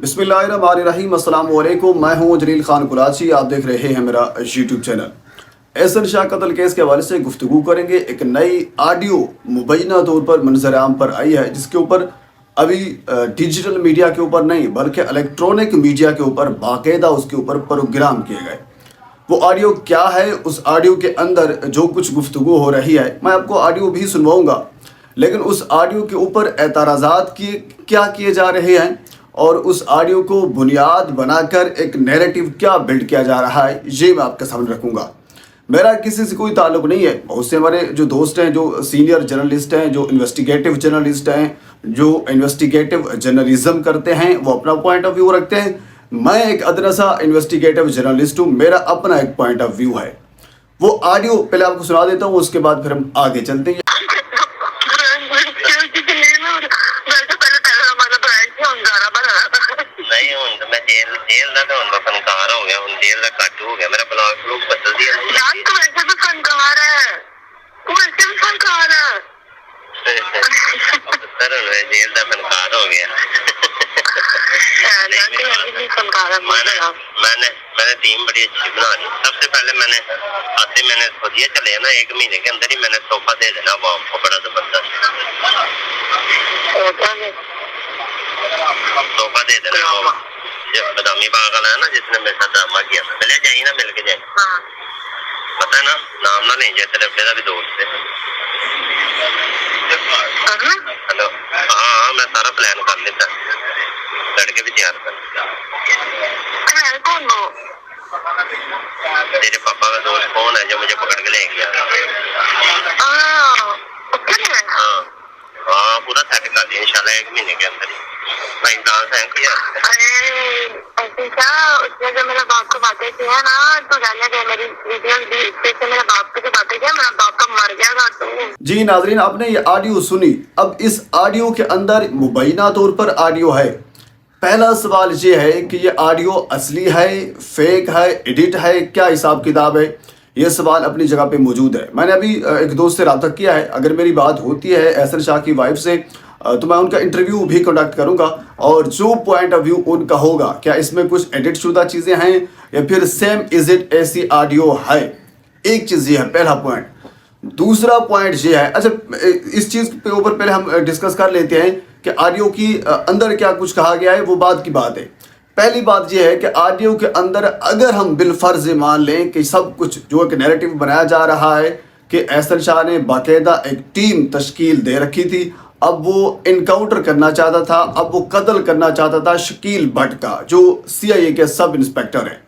बिस्मिल्लाहिर्रहमानिर्रहीम, अस्सलाम वालेकुम। मैं हूं जलील खान कुराची। आप देख रहे हैं मेरा यूट्यूब चैनल। एहसन शाह कत्ल केस के हवाले से गुफ्तगू करेंगे। एक नई ऑडियो मुबैना तौर पर मंजर आम पर आई है, जिसके ऊपर अभी डिजिटल मीडिया के ऊपर नहीं बल्कि इलेक्ट्रॉनिक मीडिया के ऊपर बाकायदा उसके ऊपर प्रोग्राम किए गए। वो ऑडियो क्या है, उस ऑडियो के अंदर जो कुछ गुफ्तगू हो रही है, मैं आपको ऑडियो भी सुनवाऊंगा, लेकिन उस ऑडियो के ऊपर एतराज़ात क्या किए जा रहे हैं और उस ऑडियो को बुनियाद बनाकर एक नैरेटिव क्या बिल्ड किया जा रहा है, ये मैं आपके सामने रखूंगा। मेरा किसी से कोई ताल्लुक नहीं है। बहुत से हमारे जो दोस्त हैं, जो सीनियर जर्नलिस्ट हैं, जो इन्वेस्टिगेटिव जर्नलिस्ट हैं, जो इन्वेस्टिगेटिव जर्नलिज्म करते हैं, वो अपना पॉइंट ऑफ व्यू रखते हैं। मैं एक अदना सा इन्वेस्टिगेटिव जर्नलिस्ट हूँ, मेरा अपना एक पॉइंट ऑफ व्यू है। वो ऑडियो पहले आपको सुना देता हूँ, उसके बाद फिर हम आगे चलते हैं। नहीं हूं मैं जेल ਦਾ ਤਾਂ ਹੁਣ ਫਨਕਾਰ ਹੋ ਗਿਆ। ਹੁਣ जेल ਦਾ ਕੱਟ ਹੋ ਗਿਆ। मेरा ब्लॉग लोग बदल दिया जान। तो वैसे भी फनकार है, तू वैसे भी फनकार है। सर जेल ਦਾ फनकार हो गया। मैंने टीम बड़ी अच्छी बना ली। सबसे पहले मैंने सोचा चले ना 1 महीने के अंदर ही मैंने तोहफा दे देना बाप को, बड़ा जबरदस्त तोहफा दे देना। बदामी बाग वाला है ना, जिसने मेरे साथ ड्रामा किया, मिले जाए ना, मिल के जाए। पता है ना, नाम ना नहीं जाए, तेरे मेरा भी दोस्त है। हेलो, हाँ मैं सारा प्लान कर लेता, लड़के भी तैयार कर। तेरे पापा का दोस्त कौन है जो मुझे पकड़ के ले गया? हाँ पूरा सेट कर दिया इंशाल्लाह 1 महीने के अंदर ही। भाई डांस है क्या? ऐसे क्या, उसने जो मेरे बाप को बातें की है ना, तो जाने दे। मेरी वीडियो से मेरे बाप को जो बातें किया, मेरा बाप का मर गया था। तो जी नाजरीन, आपने ये ऑडियो सुनी। अब इस ऑडियो के अंदर मुबैना तौर पर ऑडियो है। पहला सवाल ये है कि ये ऑडियो असली है, फेक है, एडिट है, क्या हिसाब किताब है? ये सवाल अपनी जगह पे मौजूद है। मैंने अभी एक दोस्त से रब्ता किया है। अगर मेरी बात होती है एहसन शाह की वाइफ से, तो मैं उनका इंटरव्यू भी कंडक्ट करूंगा और जो पॉइंट ऑफ व्यू उनका होगा, क्या इसमें कुछ एडिट शुदा चीज़ें हैं या फिर सेम इज इट ऐसी ऑडियो है। एक चीज़ ये है, पहला पॉइंट। दूसरा पॉइंट ये है, अच्छा इस चीज़ के ऊपर पहले हम डिस्कस कर लेते हैं कि ऑडियो की अंदर क्या कुछ कहा गया है, वो बात की बात है। पहली बात यह है कि ऑडियो के अंदर अगर हम बिलफर्ज मान लें कि सब कुछ जो एक नैरेटिव बनाया जा रहा है कि एहसन शाह ने बाकायदा एक टीम तश्कील दे रखी थी, अब वो इनकाउंटर करना चाहता था, अब वो कत्ल करना चाहता था शकील भट्ट का, जो CIA के सब इंस्पेक्टर हैं।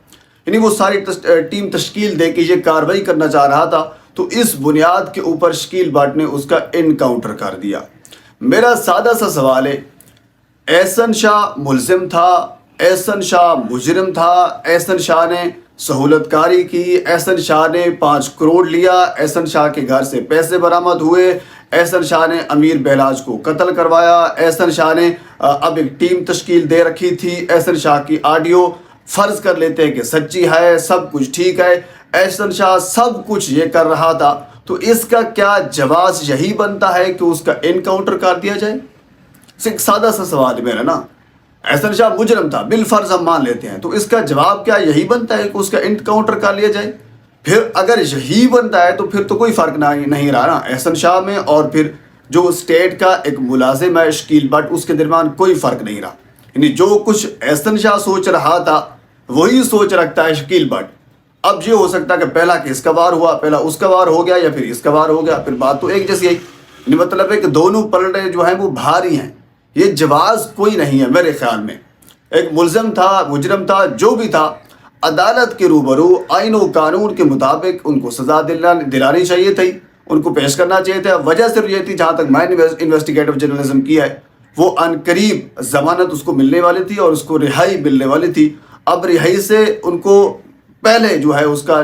यानी वो सारी टीम तश्कील दे के ये कार्रवाई करना चाह रहा था। तो इस बुनियाद के ऊपर शकील भट्ट ने उसका इनकाउंटर कर दिया। मेरा सादा सा सवाल है, एहसन शाह मुलजिम था, एहसन शाह मुजरिम था, एहसन शाह ने सहूलतकारी की, एहसन शाह ने 5 करोड़ लिया, एहसन शाह के घर से पैसे बरामद हुए, एहसन शाह ने अमीर बेलाज को कत्ल करवाया, एहसन शाह ने अब एक टीम तश्कील दे रखी थी, एहसन शाह की ऑडियो फ़र्ज़ कर लेते हैं कि सच्ची है, सब कुछ ठीक है, एहसन शाह सब कुछ ये कर रहा था। तो इसका क्या जवाब यही बनता है कि उसका इनकाउंटर कर दिया जाए? एक सादा सा सवाल मेरा ना। एहसन शाह मुजरम था, बिलफर्ज हम मान लेते हैं, तो इसका जवाब क्या यही बनता है कि उसका इनकाउंटर कर लिया जाए? फिर अगर यही बनता है तो फिर तो कोई फ़र्क नहीं रहा ना एहसन शाह में और फिर जो स्टेट का एक मुलाजिम है शकील भट्ट, उसके दरमियान कोई फ़र्क नहीं रहा। यानी जो कुछ एहसन शाह सोच रहा था वही सोच रखता है शकील भट्ट। अब ये हो सकता है कि पहला किसका वार हुआ, पहला उसका वार हो गया या फिर इसका वार हो गया, फिर बात तो एक जैसी है। मतलब है कि दोनों पलड़े जो हैं वो भारी हैं। ये जवाब कोई नहीं है मेरे ख्याल में। एक मुलजिम था, मुजरम था, जो भी था, अदालत के रूबरू आइन व कानून के मुताबिक उनको सज़ा दिलानी चाहिए थी, उनको पेश करना चाहिए था। वजह सिर्फ ये थी, जहाँ तक मैंने इन्वेस्टिगेटिव जर्नलिज्म किया है, वो अनकरीब ज़मानत उसको मिलने वाली थी और उसको रिहाई मिलने वाली थी। अब रिहाई से उनको पहले जो है उसका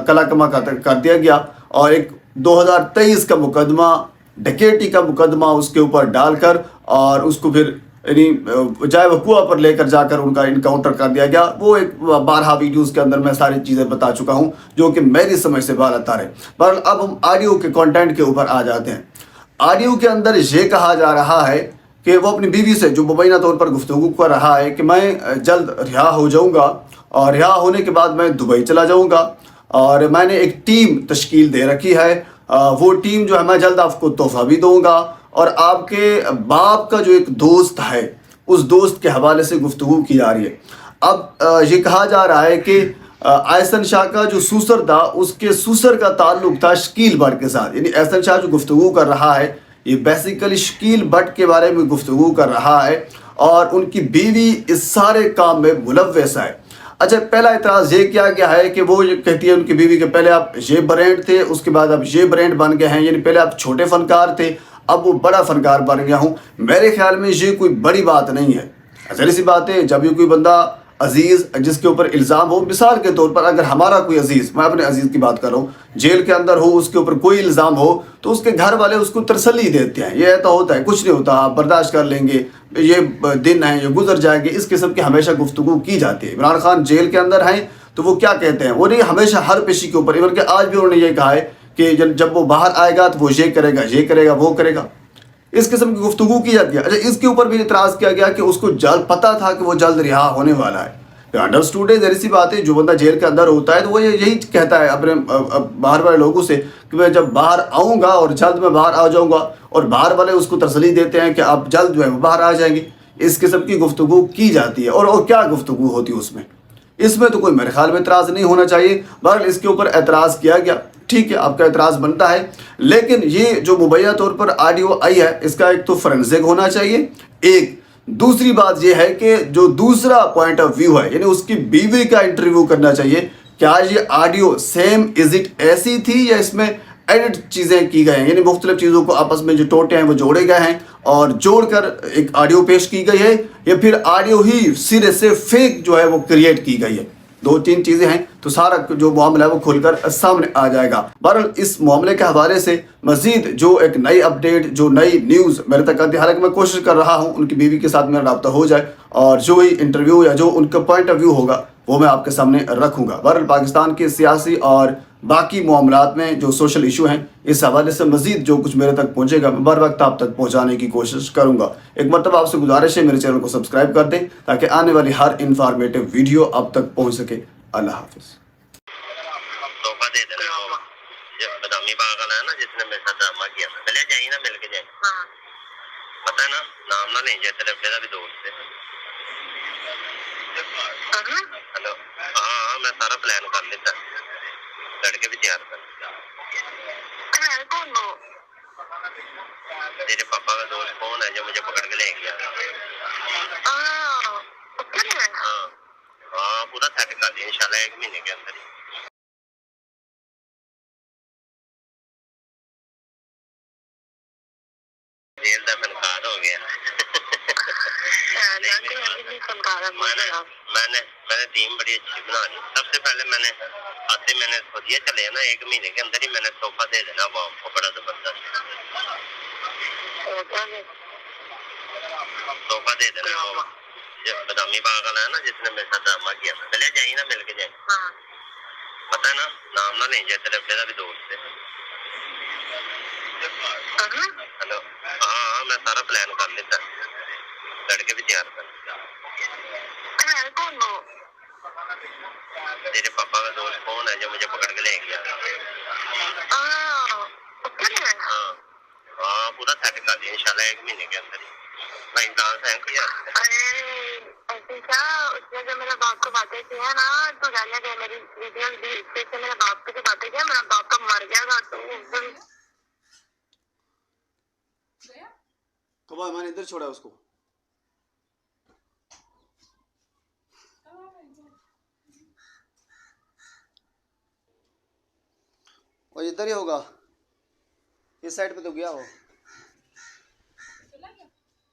कला कमा कर दिया गया और एक 2023 का मुकदमा, डकैती का मुकदमा उसके ऊपर डालकर और उसको फिर यानी जाए वकुआ पर लेकर जाकर उनका इनकाउंटर कर दिया गया। वो एक 12 वीडियोज़ के अंदर मैं सारी चीज़ें बता चुका हूँ जो कि मेरी समझ से बाहर आता रहे। पर अब हम ऑडियो के कंटेंट के ऊपर आ जाते हैं। ऑडियो के अंदर ये कहा जा रहा है कि वो अपनी बीवी से जो मुबैना तौर पर गुफ्तगू कर रहा है कि मैं जल्द रिहा हो जाऊंगा और रिहा होने के बाद मैं दुबई चला जाऊंगा और मैंने एक टीम तश्कील दे रखी है। वो टीम जो है मैं जल्द आपको तोहफा भी दूंगा। और आपके बाप का जो एक दोस्त है उस दोस्त के हवाले से गुफ्तगू की जा रही है। अब ये कहा जा रहा है कि एहसन शाह का जो सूसर था उसके सूसर का ताल्लुक था शकील भट्ट के साथ। यानी एहसन शाह जो गुफ्तगू कर रहा है ये बेसिकली शकील भट्ट के बारे में गुफ्तगू कर रहा है और उनकी बीवी इस सारे काम में मुलव्वस है। अच्छा, पहला इतराज़ ये किया गया है कि वो ये कहती है उनकी बीवी के पहले आप ये ब्रांड थे, उसके बाद आप ये ब्रांड बन गए हैं, यानी पहले आप छोटे फनकार थे अब वो बड़ा फनकार बन गया हूँ। मेरे ख्याल में ये कोई बड़ी बात नहीं है। ज़ाहिर सी बात है जब ये कोई बंदा अजीज़ जिसके ऊपर इल्ज़ाम हो, मिसाल के तौर पर अगर हमारा कोई अजीज़, मैं अपने अजीज़ की बात कर रहा हूँ, जेल के अंदर हो, उसके ऊपर कोई इल्ज़ाम हो तो उसके घर वाले उसको तसल्ली देते हैं, ये तो होता है, कुछ नहीं होता, आप बर्दाश्त कर लेंगे, ये दिन है, ये गुजर जाएंगे, इस किस्म की हमेशा गुफ्तगू की जाती है। इमरान खान जेल के अंदर हैं तो वो क्या कहते हैं, वो नहीं हमेशा हर पेशी के ऊपर, इवन कि आज भी उन्होंने ये कहा है कि जब वो बाहर आएगा तो वो ये करेगा वो करेगा, इस किस्म की गुफ्तगू की जाती है। अच्छा, इसके ऊपर भी इतराज़ किया गया कि उसको जल्द पता था कि वो जल्द रिहा होने वाला है। अंडरस्टूड है, जहरी सी बात है, जो बंदा जेल के अंदर होता है तो वो यही कहता है अपने बाहर वाले लोगों से कि मैं जब बाहर आऊँगा और जल्द मैं बाहर आ जाऊँगा, और बाहर वाले उसको तसल्ली देते हैं कि आप जल्द जो है वो बाहर आ जाएंगे। इस किस्म की गुफ्तगू की जाती है और क्या गुफ्तगू होती है उसमें, इसमें तो कोई मेरे ख्याल में एतराज़ नहीं होना चाहिए। बहरहाल इसके ऊपर एतराज़ किया गया, ठीक है, आपका एतराज़ बनता है, लेकिन ये जो मुबैना तौर पर ऑडियो आई है इसका एक तो फोरेंसिक होना चाहिए, एक दूसरी बात यह है कि जो दूसरा पॉइंट ऑफ व्यू है यानी उसकी बीवी का इंटरव्यू करना चाहिए। क्या ये ऑडियो सेम इज इट ऐसी थी या इसमें एडिट चीज़ें की गई हैं, यानी मुख्तलिफ चीज़ों को आपस में जो टोटे हैं वो जोड़े गए हैं और जोड़कर एक ऑडियो पेश की गई है, या फिर ऑडियो ही सिरे से फेक जो है वो क्रिएट की गई है। दो तीन चीज़ें हैं तो सारा जो मामला है वो खुलकर सामने आ जाएगा। बहरहाल इस मामले के हवाले से मज़ीद जो एक नई अपडेट, जो नई न्यूज़ मेरे तक आती है, हालांकि मैं कोशिश कर रहा हूँ उनकी बीवी के साथ मेरा रब्ता हो जाए और जो ही इंटरव्यू या जो उनका पॉइंट ऑफ व्यू होगा वो मैं आपके सामने रखूँगा। बहरहाल पाकिस्तान के सियासी और बाकी मामलात में जो सोशल इशू हैं इस हवाले से मज़ीद जो कुछ मेरे तक पहुँचेगा मैं बर वक्त आप तक पहुँचाने की कोशिश करूँगा। एक मरतबा आपसे गुजारिश है मेरे चैनल को सब्सक्राइब कर दें ताकि आने वाली हर इंफॉर्मेटिव वीडियो आप तक पहुँच सके। अल्लाह हाफिज़। तोहफा दे देना वो जो बदामी बाग वाला है ना जिसने मेरे साथ ड्रामा किया था, चले जाइए ना, मिल के जाए। हाँ। पता है ना, नाम ना नहीं जाए, तेरे मेरा भी दोस्त है। हेलो, हाँ मैं सारा प्लान कर लेता, लड़के भी तैयार कर। कौन हो? तेरे पापा का दोस्त कौन है जो मुझे पकड़ के ले गया? हाँ हाँ, पूरा सेट कर दिया इंशाल्लाह 1 महीने के अंदर ही। जेल का फनकार हो गया। मैंने टीम बड़ी अच्छी बना ली। सबसे पहले मैंने सोचिए चले ना 1 महीने के अंदर ही मैंने तोहफा दे देना वो आपको बड़ा जबरदस्त तोहफा दे देना वो जो बदामी बाग वाला है ना जिसने मेरे साथ ड्रामा किया था, चले जाइए ना, मिल के जाए। हाँ। पता है ना, नाम ना नहीं जाए, तेरे मेरा भी दोस्त है। हेलो, हाँ मैं सारा प्लान कर लेता, लड़के भी तैयार कर। कौन हो? तेरे पापा का दोस्त कौन है जो मुझे पकड़ के ले गया? हाँ हाँ, पूरा सेट कर दिया इंशाल्लाह 1 महीने के अंदर ही। भाई डांस है क्या? उसने जो मेरे बाप को बातें की है ना, तो जाने दे, मेरी वीडियो से मेरे बाप को जो बातें किया, मेरा बाप का मर गया तो कब मैंने इधर छोड़ा उसको। और इधर ही होगा, इस साइड पे तो गया हो।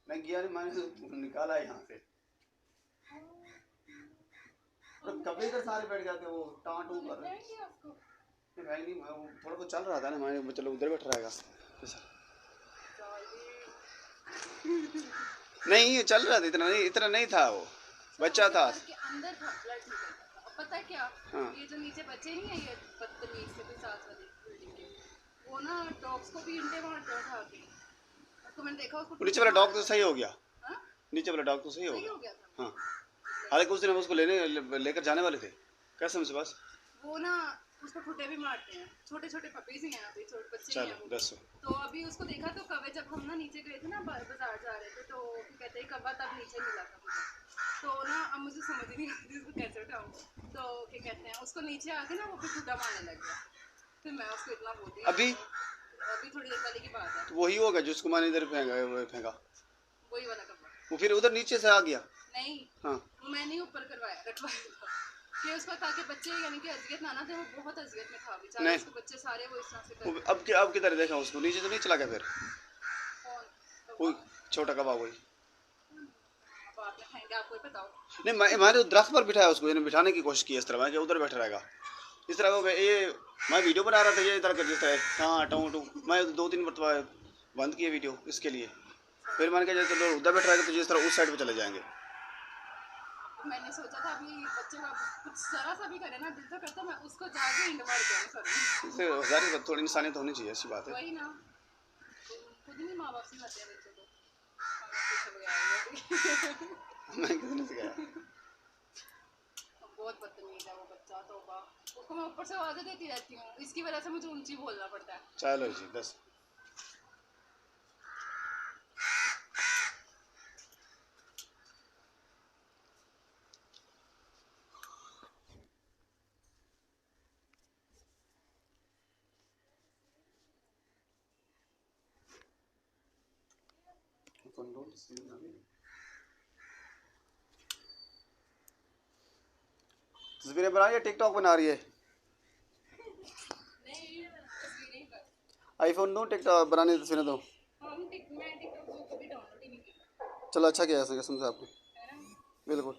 मैं गया नहीं, मैंने निकाला यहाँ से। कभी इधर सारे बैठ जाते वो टाँटू कर रहे। भाई नहीं, मैं वो थोड़ा बहुत चल रहा था ना, मैं चलो उधर बैठ रहेगा। नहीं चल रहा था, इतना नहीं था, वो बच्चा था। अंदर था ब्लड निकल। पता है क्या? हाँ। ये जो नीचे बच्चे नहीं है, ये बदतमीज के साथ वाली बिल्डिंग के, वो ना डॉग्स को भी इंडे मारते उठा के। तो मैंने देखा उसको नीचे वाला डॉग तो सही हो गया, हाँ? नीचे वाला डॉग तो सही हो सही गया। हो गया था। हाँ, हालांकि उस दिन हम उसको लेकर जाने वाले थे, कैसे हमसे पास। वो ना उसको ठुड्डे भी मारते हैं, छोटे छोटे पपीज ही हैं, अभी छोटे बच्चे ही हैं चलो वो। 10। तो अभी उसको देखा तो कौवे, जब हम ना नीचे गए थे ना बाजार जा रहे थे, तो कहते हैं कौवा तब नीचे मिला था मुझे। तो ना अब मुझे समझ ही नहीं आती उसको कैसे उठाऊँ। तो क्या कहते हैं, उसको नीचे आके ना वो फिर ठुड्डा मारने लग गया। फिर मैं उसको इतना बोलती अभी थोड़ी देर पहले की बात है। तो वही होगा जिसको मैंने इधर फेंका, वही वाला कौवा। वो फिर उधर नीचे से आ गया। नहीं, हाँ, वो मैंने ही ऊपर रखवाया था कि उसको, ताकि बच्चे यानी कि अजियत ना थे। वो बहुत अजियत में था बेचारा, नहीं। उसके बच्चे सारे वो इस तरह से वो अब किधर देखा उसको, नीचे तो नहीं चला गया फिर। कौन वही छोटा कबाब वही। अब आपने फेंका, आपको ही बताओ। नहीं, मैंने दरख्त पर बिठाया उसको, यानी बिठाने की कोशिश की इस तरह, मैं कि उधर बैठा रहेगा इस तरह। वो ये मैं वीडियो बना रहा था, ये इधर कर जिस तरह हाँ टू टू, मैं 2-3 मरतबा बंद किए वीडियो इसके लिए। फिर मैंने कहा चलो उधर बैठ रहेगा तो जिस तरह उस साइड पे चले जाएंगे। मैंने सोचा था अभी बच्चे का कुछ जरा सा भी करे ना, दिल तो करता मैं उसको जाके इंड मार दूँ सर। इससे ज़ाहिर थोड़ी इंसानियत होनी चाहिए, ऐसी बात है। वही ना, खुद ही नहीं माँ बाप सिखाते हैं बच्चों को, मैं किसने सिखाया। बहुत बदतमीज है वो बच्चा, तौबा। उसको मैं ऊपर से आवाज़ें देती रहती हूँ, इसकी वजह से मुझे ऊंची बोलना पड़ता है। चलो जी 10। तस्वीरें बना रही है, टिकटॉक बना रही है। नहीं, तस्वीरें ही कर। आईफोन दो, टिकटॉक बनाने तस्वीरें दो। मैं टिकटॉक कभी डाउनलोड ही नहीं की, चलो अच्छा किया ऐसे कसम से आपने, है ना। बिल्कुल।